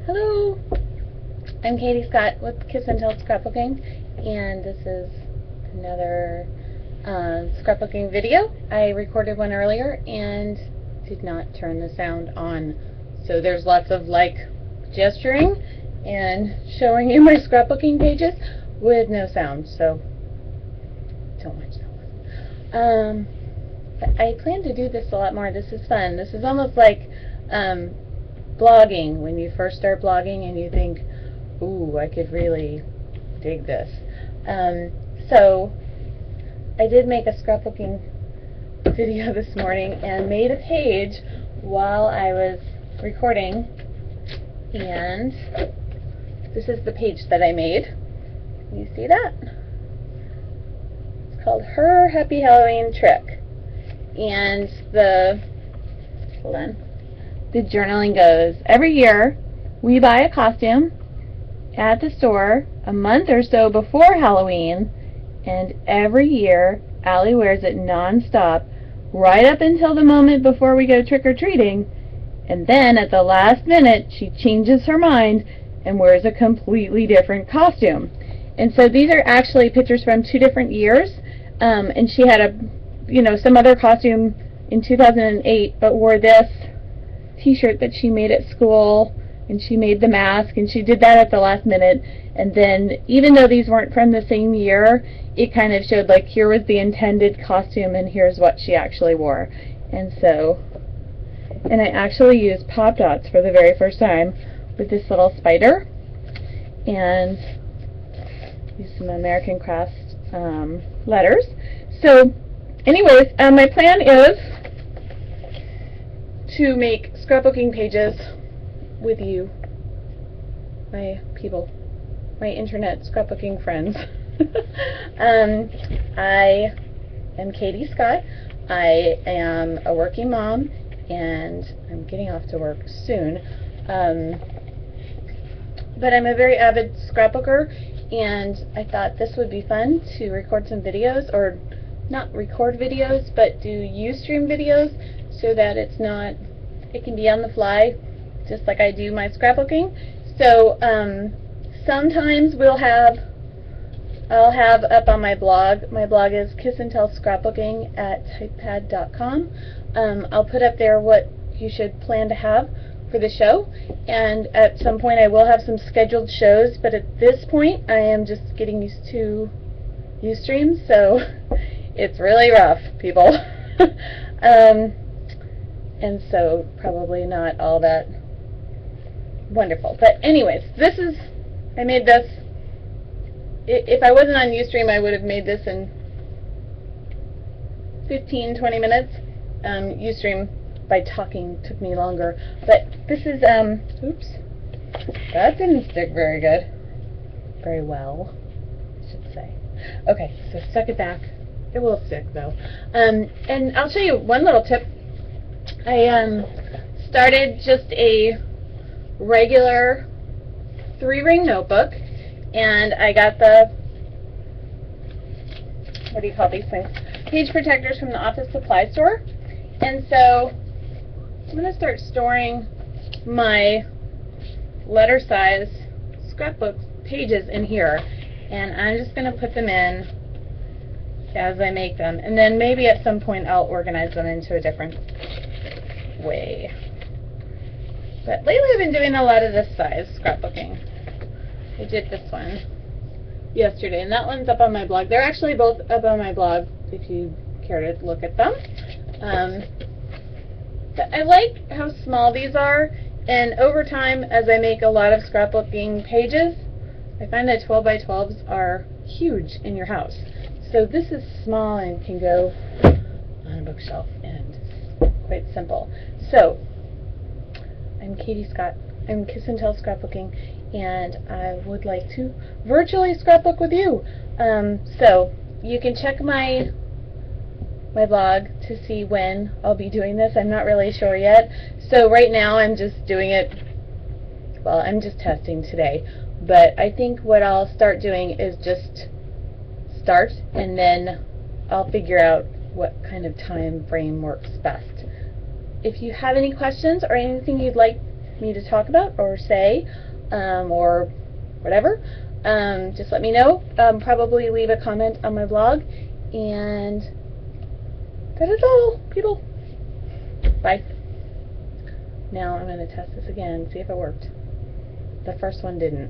Hello, I'm Katie Scott with Kiss and Tell Scrapbooking, and this is another scrapbooking video. I recorded one earlier and did not turn the sound on, so there's lots of gesturing and showing you my scrapbooking pages with no sound, so don't watch that one. But I plan to do this a lot more. This is fun. This is almost like blogging, when you first start blogging and you think, ooh, I could really dig this. So I did make a scrapbooking video this morning and made a page while I was recording, and this is the page that I made. Can you see that? It's called Her Happy Halloween Trick, and the journaling goes, every year we buy a costume at the store a month or so before Halloween, and every year Allie wears it non-stop right up until the moment before we go trick-or-treating, and then at the last minute she changes her mind and wears a completely different costume. And so these are actually pictures from 2 different years, and she had some other costume in 2008 but wore this t-shirt that she made at school, and she made the mask, and she did that at the last minute. And then, even though these weren't from the same year, it kind of showed here was the intended costume and here's what she actually wore. And I actually used pop dots for the very first time with this little spider, and used some American Crafts letters. So anyways, my plan is to make scrapbooking pages with you, my people, my internet scrapbooking friends. I am Katie Scott. I am a working mom, and I'm getting off to work soon. But I'm a very avid scrapbooker, and I thought this would be fun to record some videos, or not record videos, but do Ustream videos, so that it can be on the fly, just like I do my scrapbooking. So sometimes I'll have up on my blog is kissandtellscrapbooking at typepad.com. I'll put up there what you should plan to have for the show, and at some point I will have some scheduled shows, but at this point I am just getting used to Ustream, so it's really rough, people. And so probably not all that wonderful. But anyways, I made this. If I wasn't on Ustream, I would have made this in 15-20 minutes. Ustream, by talking, took me longer. But this is, oops, that didn't stick very well, I should say. Okay, so stuck it back. It will stick though. And I'll show you one little tip. I started just a regular 3-ring notebook, and I got the, what do you call these things, page protectors from the office supply store. And so I'm going to start storing my letter size scrapbook pages in here, and I'm just going to put them in as I make them, and then maybe at some point I'll organize them into a different way. But lately I've been doing a lot of this size scrapbooking. I did this one yesterday, and that one's up on my blog. They're actually both up on my blog if you care to look at them. But I like how small these are, and over time, as I make a lot of scrapbooking pages, I find that 12 by 12s are huge in your house. So this is small and can go on a bookshelf, and it's quite simple. So I'm Katie Scott. I'm Kiss and Tell Scrapbooking, and I would like to virtually scrapbook with you. So you can check my blog to see when I'll be doing this. I'm not really sure yet. So right now I'm just doing it, well, I'm just testing today. But I think what I'll start doing is just start, and then I'll figure out what kind of time frame works best. If you have any questions or anything you'd like me to talk about or say, or whatever, just let me know. Probably leave a comment on my blog, and that is all, people. Bye. Now I'm going to test this again, see if it worked. The first one didn't.